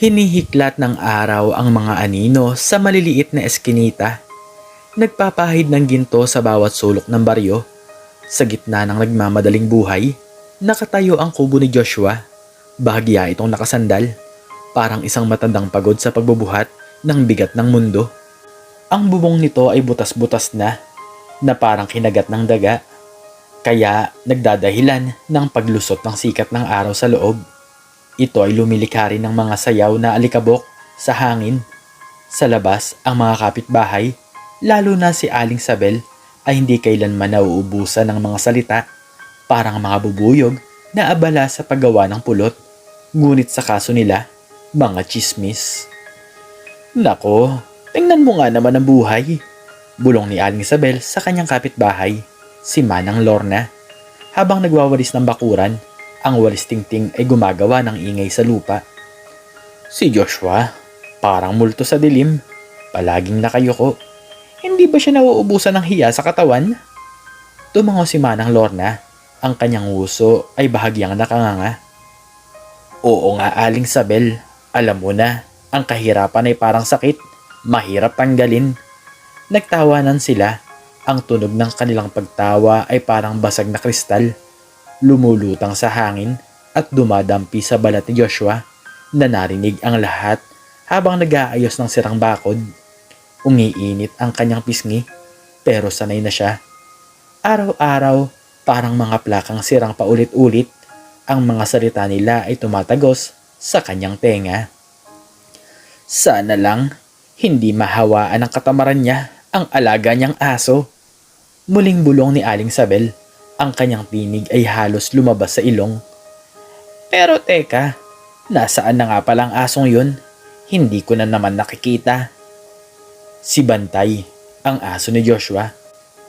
Hinihiklat ng araw ang mga anino sa maliliit na eskinita. Nagpapahid ng ginto sa bawat sulok ng baryo. Sa gitna ng nagmamadaling buhay, nakatayo ang kubo ni Joshua. Bahagya itong nakasandal, parang isang matandang pagod sa pagbubuhat ng bigat ng mundo. Ang bubong nito ay butas-butas na parang kinagat ng daga. Kaya nagdadahilan ng paglusot ng sikat ng araw sa loob. Ito ay lumilikha rin ng mga sayaw na alikabok sa hangin. Sa labas, ang mga kapitbahay, lalo na si Aling Sabel, ay hindi kailanman nauubusan ng mga salita, parang mga bubuyog na abala sa paggawa ng pulot. Ngunit sa kaso nila, mga chismis. Nako, tingnan mo nga naman ang buhay, bulong ni Aling Sabel sa kanyang kapitbahay, si Manang Lorna. Habang nagwawalis ng bakuran, ang walis tingting ay gumagawa ng ingay sa lupa. Si Joshua, parang multo sa dilim, palaging nakayuko. Hindi ba siya nauubusan ng hiya sa katawan? Tumango si Manang Lorna, ang kanyang uso ay bahagyang nakanganga. Oo nga, Aling Sabel, alam mo na, ang kahirapan ay parang sakit, mahirap tanggalin. Nagtawanan sila, ang tunog ng kanilang pagtawa ay parang basag na kristal, lumulutang sa hangin at dumadampi sa balat ni Joshua na narinig ang lahat habang nag-aayos ng sirang bakod. Umiinit ang kanyang pisngi pero sanay na siya. Araw-araw parang mga plakang sirang paulit-ulit, ang mga salita nila ay tumatagos sa kanyang tenga. Sana lang hindi mahawaan ng katamaran niya ang alaga niyang aso. Muling bulong ni Aling Sabel, ang kanyang tinig ay halos lumabas sa ilong. Pero teka, nasaan na nga palang asong yun? Hindi ko na naman nakikita. Si Bantay, ang aso ni Joshua,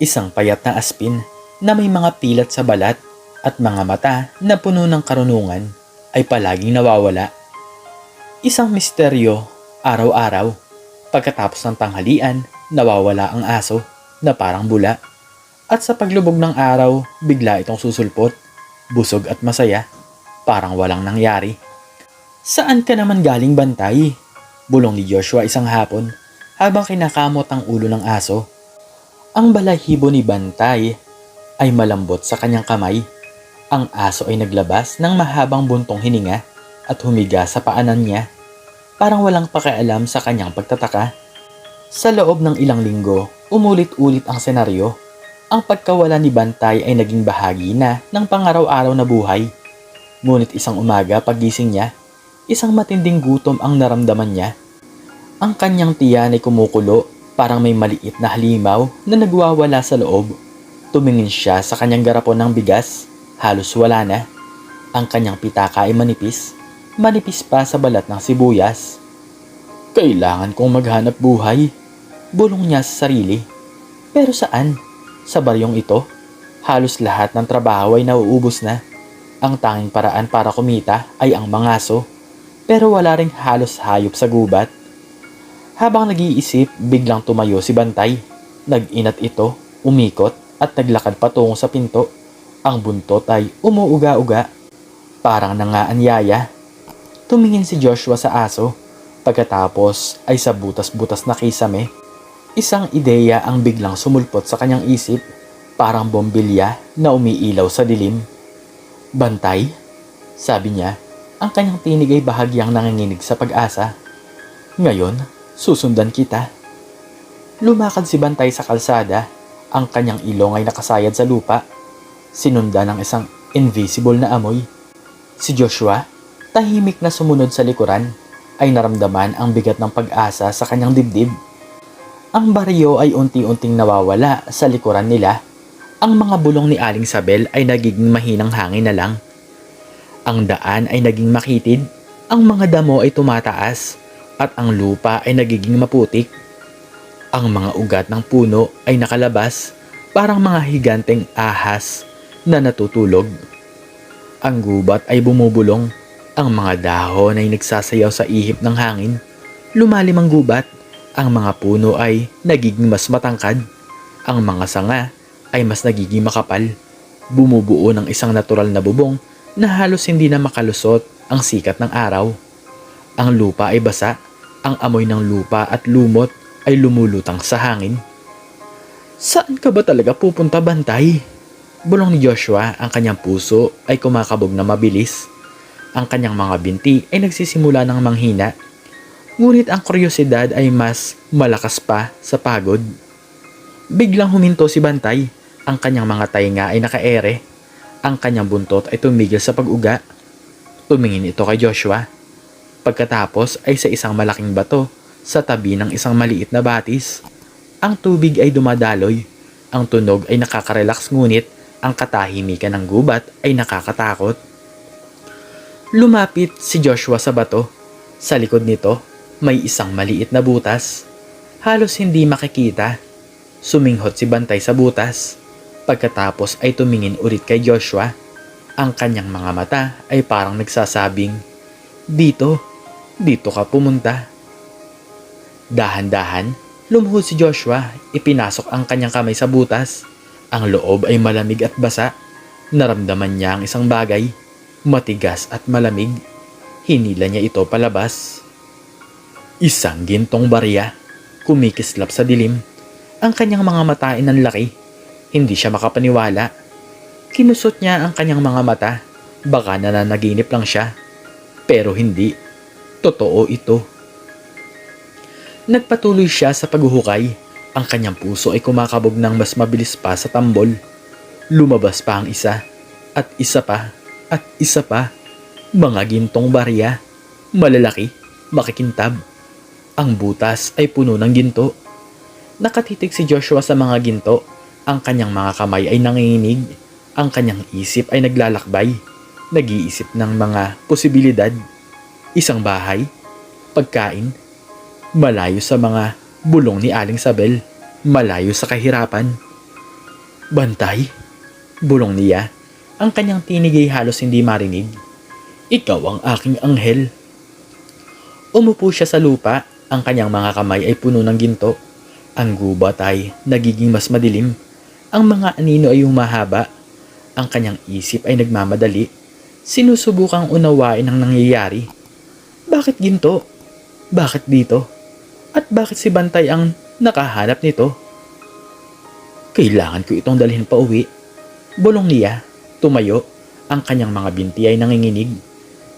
isang payat na aspin na may mga pilat sa balat at mga mata na puno ng karunungan, ay palaging nawawala. Isang misteryo, araw-araw, pagkatapos ng tanghalian, nawawala ang aso na parang bula. At sa paglubog ng araw, bigla itong susulpot, busog at masaya, parang walang nangyari. Saan ka naman galing, Bantay? Bulong ni Joshua isang hapon habang kinakamot ang ulo ng aso. Ang balahibo ni Bantay ay malambot sa kanyang kamay. Ang aso ay naglabas ng mahabang buntong hininga at humiga sa paanan niya, parang walang pakialam sa kanyang pagtataka. Sa loob ng ilang linggo, umulit-ulit ang senaryo. Ang pagkawala ni Bantay ay naging bahagi na ng pangaraw-araw na buhay. Ngunit isang umaga paggising niya, isang matinding gutom ang naramdaman niya. Ang kanyang tiyan ay kumukulo, parang may maliit na halimaw na nagwawala sa loob. Tumingin siya sa kanyang garapon ng bigas, halos wala na. Ang kanyang pitaka ay manipis pa sa balat ng sibuyas. Kailangan kong maghanap buhay, bulong niya sa sarili. Pero saan? Sa baryong ito, halos lahat ng trabaho ay nauubos na. Ang tanging paraan para kumita ay ang mangaso, pero wala ring halos hayop sa gubat. Habang nag-iisip, biglang tumayo si Bantay. Nag-inat ito, umikot at naglakad patungo sa pinto. Ang buntot ay umuuga-uga, parang nangaanyaya. Tumingin si Joshua sa aso, pagkatapos ay sa butas-butas na kisame. Isang ideya ang biglang sumulpot sa kanyang isip, parang bombilya na umiilaw sa dilim. Bantay, sabi niya, ang kanyang tinig ay bahagyang nanginginig sa pag-asa. Ngayon, susundan kita. Lumakad si Bantay sa kalsada, ang kanyang ilong ay nakasayad sa lupa. Sinundan ng isang invisible na amoy. Si Joshua, tahimik na sumunod sa likuran, ay naramdaman ang bigat ng pag-asa sa kanyang dibdib. Ang baryo ay unti-unting nawawala sa likuran nila. Ang mga bulong ni Aling Sabel ay nagiging mahinang hangin na lang. Ang daan ay naging makitid, ang mga damo ay tumataas, at ang lupa ay nagiging maputik. Ang mga ugat ng puno ay nakalabas, parang mga higanteng ahas na natutulog. Ang gubat ay bumubulong, ang mga dahon ay nagsasayaw sa ihip ng hangin. Lumalim ang gubat. Ang mga puno ay nagiging mas matangkad. Ang mga sanga ay mas nagiging makapal. Bumubuo ng isang natural na bubong na halos hindi na makalusot ang sikat ng araw. Ang lupa ay basa, ang amoy ng lupa at lumot ay lumulutang sa hangin. Saan ka ba talaga pupunta, Bantay? Bulong ni Joshua. Ang kanyang puso ay kumakabog na mabilis. Ang kanyang mga binti ay nagsisimula ng manghina. Ngunit ang kuryosidad ay mas malakas pa sa pagod. Biglang huminto si Bantay. Ang kanyang mga tainga ay nakaere. Ang kanyang buntot ay tumigil sa pag-uga. Tumingin ito kay Joshua. Pagkatapos ay sa isang malaking bato sa tabi ng isang maliit na batis. Ang tubig ay dumadaloy. Ang tunog ay nakaka-relax, ngunit ang katahimikan ng gubat ay nakakatakot. Lumapit si Joshua sa bato. Sa likod nito, may isang maliit na butas. Halos hindi makikita. Suminghot si Bantay sa butas. Pagkatapos ay tumingin ulit kay Joshua. Ang kanyang mga mata ay parang nagsasabing, "Dito, dito ka pumunta." Dahan-dahan, lumuhod si Joshua. Ipinasok ang kanyang kamay sa butas. Ang loob ay malamig at basa. Naramdaman niya ang isang bagay, matigas at malamig. Hinila niya ito palabas. Isang gintong barya, kumikislap sa dilim. Ang kanyang mga mata ay nanlaki. Hindi siya makapaniwala. Kinusot niya ang kanyang mga mata. Baka nananaginip lang siya. Pero hindi. Totoo ito. Nagpatuloy siya sa paghuhukay. Ang kanyang puso ay kumakabog ng mas mabilis pa sa tambol. Lumabas pa ang isa. At isa pa. At isa pa. Mga gintong barya. Malalaki. Makikintab. Ang butas ay puno ng ginto. Nakatitig si Joshua sa mga ginto. Ang kanyang mga kamay ay nanginginig. Ang kanyang isip ay naglalakbay. Nag-iisip ng mga posibilidad. Isang bahay. Pagkain. Malayo sa mga bulong ni Aling Sabel. Malayo sa kahirapan. Bantay? Bulong niya. Ang kanyang tinig ay halos hindi marinig. Ikaw ang aking anghel. Umupo siya sa lupa. Ang kanyang mga kamay ay puno ng ginto. Ang gubat ay nagiging mas madilim. Ang mga anino ay humahaba. Ang kanyang isip ay nagmamadali. Sinusubukang unawain ang nangyayari. Bakit ginto? Bakit dito? At bakit si Bantay ang nakahanap nito? Kailangan ko itong dalhin pa uwi. Bulong niya. Tumayo. Ang kanyang mga binti ay nanginginig.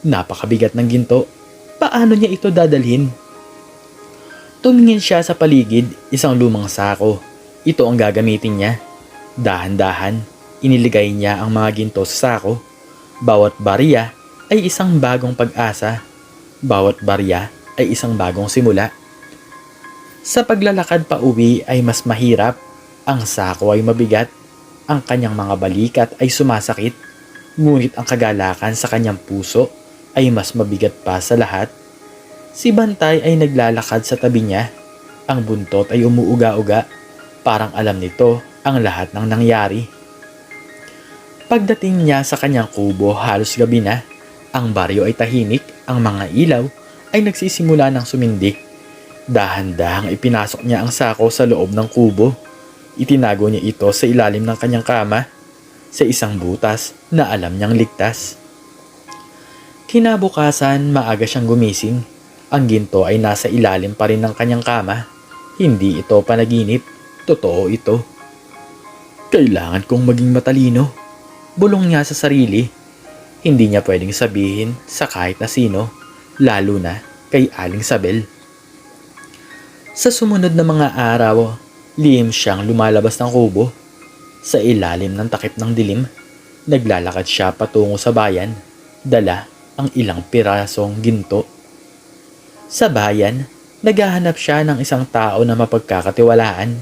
Napakabigat ng ginto. Paano niya ito dadalhin? Tumingin siya sa paligid. Isang lumang sako. Ito ang gagamitin niya. Dahan-dahan, iniligay niya ang mga ginto sa sako. Bawat barya ay isang bagong pag-asa. Bawat barya ay isang bagong simula. Sa paglalakad pa uwi ay mas mahirap. Ang sako ay mabigat. Ang kanyang mga balikat ay sumasakit. Ngunit ang kagalakan sa kanyang puso ay mas mabigat pa sa lahat. Si Bantay ay naglalakad sa tabi niya. Ang buntot ay umuuga-uga. Parang alam nito ang lahat ng nangyari. Pagdating niya sa kanyang kubo, halos gabi na. Ang baryo ay tahimik. Ang mga ilaw ay nagsisimula ng sumindik. Dahan-dahang ipinasok niya ang sako sa loob ng kubo. Itinago niya ito sa ilalim ng kanyang kama, sa isang butas na alam niyang ligtas. Kinabukasan, maaga siyang gumising. Ang ginto ay nasa ilalim pa rin ng kanyang kama. Hindi ito panaginip. Totoo ito. Kailangan kong maging matalino. Bulong niya sa sarili. Hindi niya pwedeng sabihin sa kahit na sino, lalo na kay Aling Sabel. Sa sumunod na mga araw, lihim siyang lumalabas ng kubo. Sa ilalim ng takip ng dilim, naglalakad siya patungo sa bayan, dala ang ilang pirasong ginto. Sa bayan, naghahanap siya ng isang tao na mapagkakatiwalaan,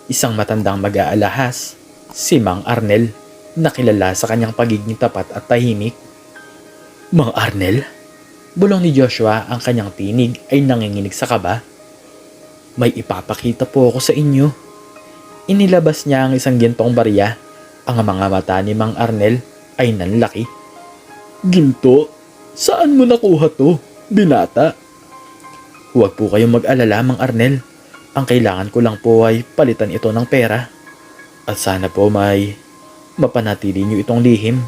isang matandang mag-aalahas, si Mang Arnel, na kilala sa kanyang pagiging tapat at tahimik. Mang Arnel? Bulong ni Joshua. Ang kanyang tinig ay nanginginig sa kaba. May ipapakita po ako sa inyo. Inilabas niya ang isang gintong barya. Ang mga mata ni Mang Arnel ay nanlaki. Ginto? Saan mo nakuha to, binata? Huwag po kayong mag-alala, Mang Arnel. Ang kailangan ko lang po ay palitan ito ng pera. At sana po mapanatili niyo itong lihim.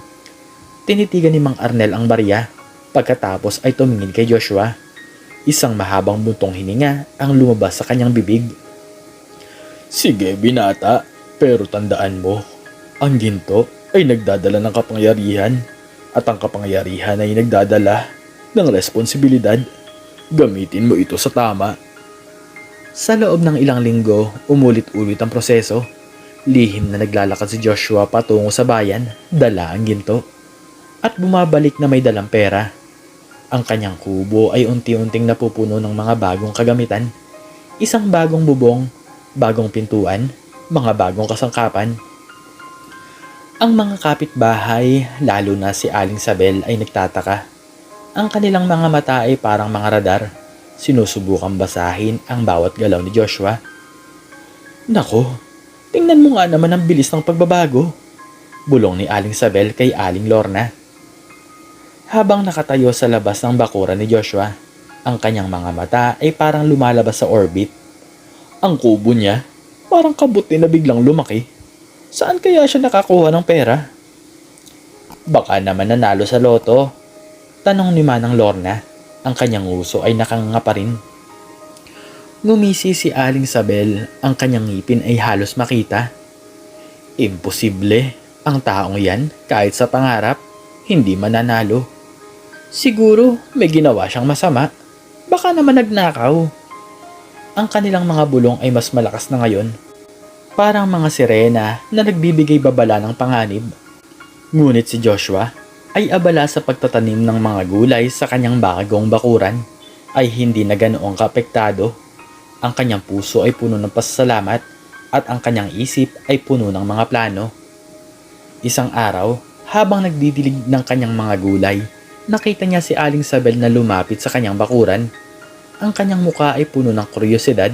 Tinitigan ni Mang Arnel ang barya. Pagkatapos ay tumingin kay Joshua. Isang mahabang buntong hininga ang lumabas sa kanyang bibig. Sige binata, pero tandaan mo, ang ginto ay nagdadala ng kapangyarihan at ang kapangyarihan ay nagdadala ng responsibilidad. Gamitin mo ito sa tama. Sa loob ng ilang linggo, umulit-ulit ang proseso. Lihim na naglalakad si Joshua patungo sa bayan, dala ang ginto. At bumabalik na may dalang pera. Ang kanyang kubo ay unti-unting napupuno ng mga bagong kagamitan. Isang bagong bubong, bagong pintuan, mga bagong kasangkapan. Ang mga kapitbahay, lalo na si Aling Sabel ay nagtataka. Ang kanilang mga mata ay parang mga radar. Sinusubukang basahin ang bawat galaw ni Joshua. Nako, tingnan mo nga naman ang bilis ng pagbabago. Bulong ni Aling Sabel kay Aling Lorna. Habang nakatayo sa labas ng bakuran ni Joshua, ang kanyang mga mata ay parang lumalabas sa orbit. Ang kubo niya, parang kabuti na biglang lumaki. Saan kaya siya nakakuha ng pera? Baka naman nanalo sa loto. Tanong ni Manang Lorna, ang kanyang uso ay nakanganga pa rin. Ngumisi si Aling Sabel, ang kanyang ngipin ay halos makita. Imposible, ang taong yan, kahit sa pangarap, hindi mananalo. Siguro may ginawa siyang masama. Baka naman nagnakaw. Ang kanilang mga bulong ay mas malakas na ngayon. Parang mga sirena na nagbibigay babala ng panganib. Ngunit si Joshua ay abala sa pagtatanim ng mga gulay sa kanyang bagong bakuran ay hindi na ganoong kaapektado. Ang kanyang puso ay puno ng pasasalamat at ang kanyang isip ay puno ng mga plano. Isang araw, habang nagdidilig ng kanyang mga gulay, nakita niya si Aling Sabel na lumapit sa kanyang bakuran. Ang kanyang muka ay puno ng kuryosidad.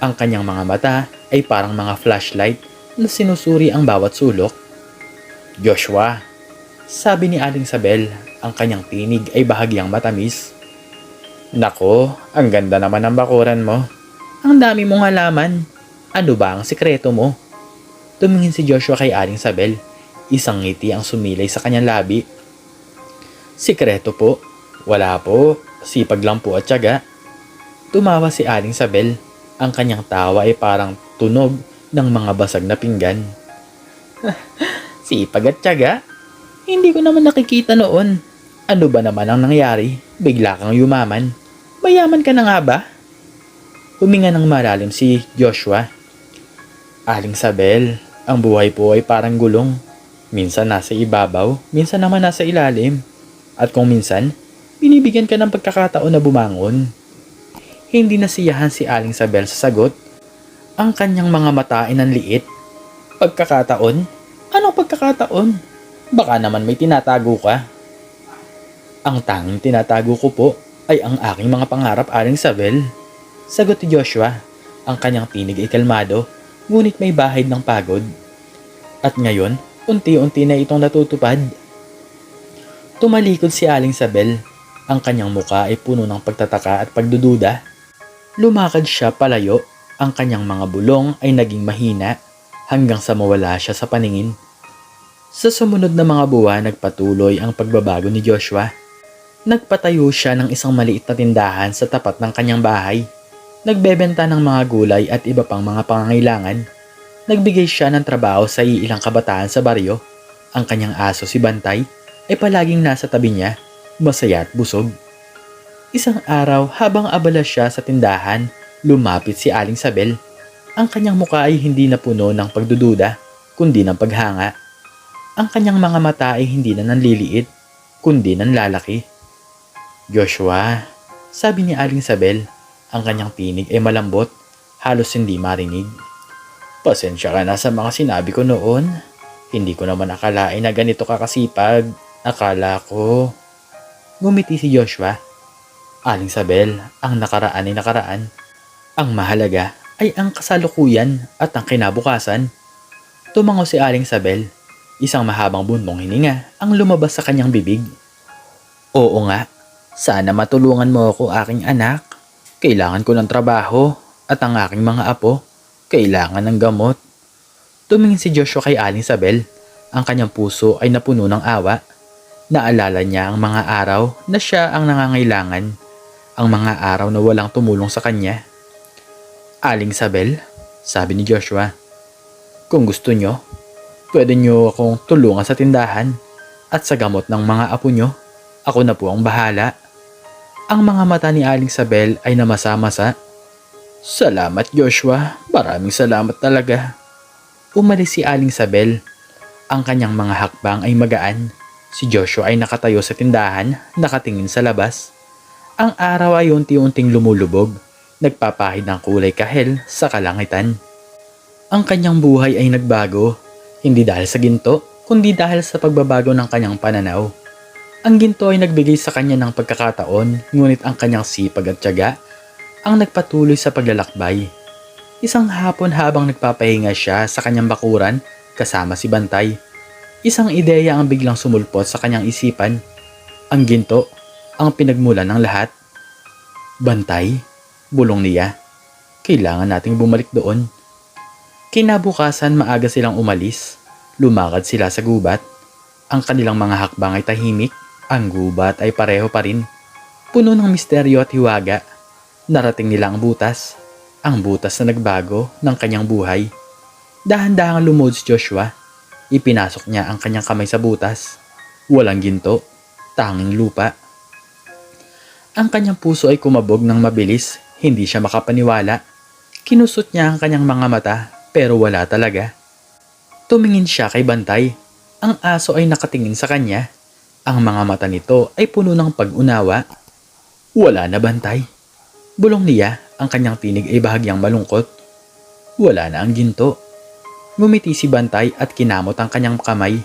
Ang kanyang mga mata ay parang mga flashlight na sinusuri ang bawat sulok. Joshua, sabi ni Aling Sabel, ang kanyang tinig ay bahagyang matamis. Nako, ang ganda naman ng bakuran mo. Ang dami mong halaman. Ano ba ang sikreto mo? Tumingin si Joshua kay Aling Sabel. Isang ngiti ang sumilay sa kanyang labi. Sikreto po? Wala po. Sipag lang po at tiyaga. Tumawa si Aling Sabel. Ang kanyang tawa ay parang tunog ng mga basag na pinggan. Sipag at tiyaga? Hindi ko naman nakikita noon. Ano ba naman ang nangyari? Bigla kang yumaman. Mayaman ka na nga ba? Huminga ng malalim si Joshua. Aling Sabel, ang buhay po ay parang gulong. Minsan nasa ibabaw, minsan naman nasa ilalim. At kung minsan, binibigyan ka ng pagkakataon na bumangon. Hindi nasiyahan si Aling Sabel sa sagot. Ang kanyang mga mata ay nanliit. Pagkakataon? Anong pagkakataon? Baka naman may tinatago ka. Ang tanging tinatago ko po ay ang aking mga pangarap, Aling Sabel. Sagot ni Joshua. Ang kanyang tinig ay kalmado, ngunit may bahid ng pagod. At ngayon, unti-unti na itong natutupad. Tumalikod si Aling Sabel. Ang kanyang muka ay puno ng pagtataka at pagdududa. Lumakad siya palayo. Ang kanyang mga bulong ay naging mahina hanggang sa mawala siya sa paningin. Sa sumunod na mga buwan, nagpatuloy ang pagbabago ni Joshua. Nagpatayo siya ng isang maliit na tindahan sa tapat ng kanyang bahay. Nagbebenta ng mga gulay at iba pang mga pangangailangan. Nagbigay siya ng trabaho sa ilang kabataan sa baryo. Ang kanyang aso si Bantay ay palaging nasa tabi niya, masaya at busog. Isang araw, habang abala siya sa tindahan, lumapit si Aling Sabel. Ang kanyang mukha ay hindi na puno ng pagdududa, kundi ng paghanga. Ang kanyang mga mata ay hindi na nanliliit, kundi nanlalaki. Joshua, sabi ni Aling Sabel, ang kanyang tinig ay malambot, halos hindi marinig. Pasensya ka na sa mga sinabi ko noon. Hindi ko naman akalain na ganito ka kasipag. Akala ko. Ngumiti si Joshua. Aling Sabel, ang nakaraan ay nakaraan. Ang mahalaga ay ang kasalukuyan at ang kinabukasan. Tumango si Aling Sabel. Isang mahabang buntong hininga ang lumabas sa kanyang bibig. Oo nga, sana matulungan mo ako, aking anak. Kailangan ko ng trabaho at ang aking mga apo kailangan ng gamot. Tumingin si Joshua kay Aling Sabel. Ang kanyang puso ay napuno ng awa. Naalala niya ang mga araw na siya ang nangangailangan. ang mga araw na walang tumulong sa kanya. Aling Sabel, sabi ni Joshua, kung gusto nyo, pwede nyo akong tulungan sa tindahan at sa gamot ng mga apo nyo. Ako na po ang bahala. Ang mga mata ni Aling Sabel ay namasa-masa. Salamat Joshua, maraming salamat talaga. Umalis si Aling Sabel. Ang kanyang mga hakbang ay magaan. Si Joshua ay nakatayo sa tindahan, nakatingin sa labas. Ang araw ay unti-unting lumulubog, nagpapahid ng kulay kahel sa kalangitan. Ang kanyang buhay ay nagbago, hindi dahil sa ginto, kundi dahil sa pagbabago ng kanyang pananaw. Ang ginto ay nagbigay sa kanya ng pagkakataon, ngunit ang kanyang sipag at tiyaga ang nagpatuloy sa paglalakbay. Isang hapon habang nagpapahinga siya sa kanyang bakuran kasama si Bantay, isang ideya ang biglang sumulpot sa kanyang isipan. Ang ginto, ang pinagmulan ng lahat. Bantay, bulong niya. Kailangan nating bumalik doon. Kinabukasan maaga silang umalis. Lumakad sila sa gubat. Ang kanilang mga hakbang ay tahimik. Ang gubat ay pareho pa rin. Puno ng misteryo at hiwaga. Narating nila ang butas. Ang butas na nagbago ng kanyang buhay. Dahan-dahan lumuhod si Joshua. Ipinasok niya ang kanyang kamay sa butas. Walang ginto, tanging lupa. Ang kanyang puso ay kumabog ng mabilis. Hindi siya makapaniwala. Kinusot niya ang kanyang mga mata pero wala talaga. Tumingin siya kay Bantay. Ang aso ay nakatingin sa kanya. Ang mga mata nito ay puno ng pag-unawa. Wala na Bantay. Bulong niya, ang kanyang tinig ay bahagyang malungkot. Wala na ang ginto. Ngumiti si Bantay at kinamot ang kanyang kamay.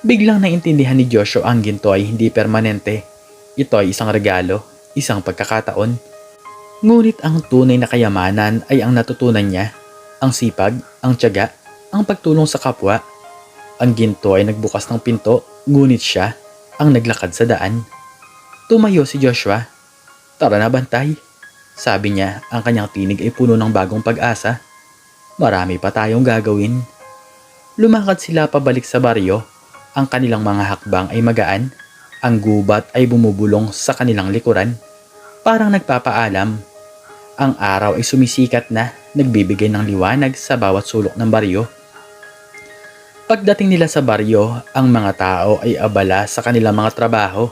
Biglang naintindihan ni Joshua ang ginto ay hindi permanente. Ito ay isang regalo, isang pagkakataon. Ngunit ang tunay na kayamanan ay ang natutunan niya. Ang sipag, ang tiyaga, ang pagtulong sa kapwa. Ang ginto ay nagbukas ng pinto, ngunit siya ang naglakad sa daan. Tumayo si Joshua. Tara na Bantay. Sabi niya, ang kanyang tinig ay puno ng bagong pag-asa. Marami pa tayong gagawin. Lumakad sila pabalik sa baryo. Ang kanilang mga hakbang ay magaan. Ang gubat ay bumubulong sa kanilang likuran. Parang nagpapaalam. Ang araw ay sumisikat na, nagbibigay ng liwanag sa bawat sulok ng baryo. Pagdating nila sa baryo, ang mga tao ay abala sa kanilang mga trabaho.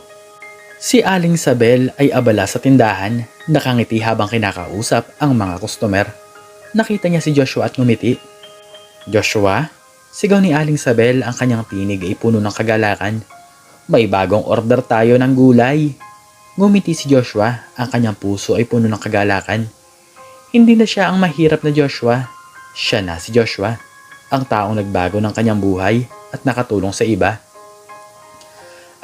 Si Aling Sabel ay abala sa tindahan, nakangiti habang kinakausap ang mga customer. Nakita niya si Joshua at ngumiti. Joshua? Sigaw ni Aling Sabel, ang kanyang tinig ay puno ng kagalakan. May bagong order tayo ng gulay. Ngumiti si Joshua, ang kanyang puso ay puno ng kagalakan. Hindi na siya ang mahirap na Joshua. Siya na si Joshua, ang taong nagbago ng kanyang buhay at nakatulong sa iba.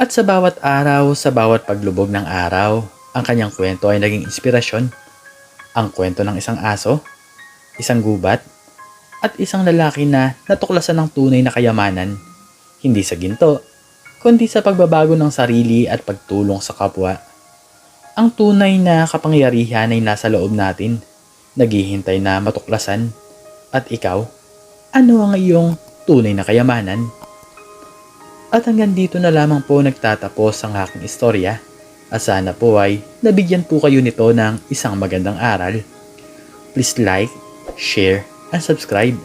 At sa bawat araw, sa bawat paglubog ng araw, ang kanyang kwento ay naging inspirasyon. Ang kwento ng isang aso, isang gubat, at isang lalaki na natuklasan ng tunay na kayamanan. Hindi sa ginto, kundi sa pagbabago ng sarili at pagtulong sa kapwa. Ang tunay na kapangyarihan ay nasa loob natin, naghihintay na matuklasan. At ikaw, ano ang iyong tunay na kayamanan? At hanggang dito na lamang po nagtatapos ang aking istorya. At sana po ay nabigyan po kayo nito ng isang magandang aral. Please like, share, and subscribe.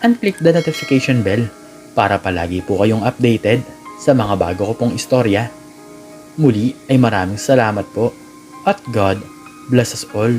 And click the notification bell para palagi po kayong updated sa mga bago ko pong istorya. Muli ay maraming salamat po at God bless us all.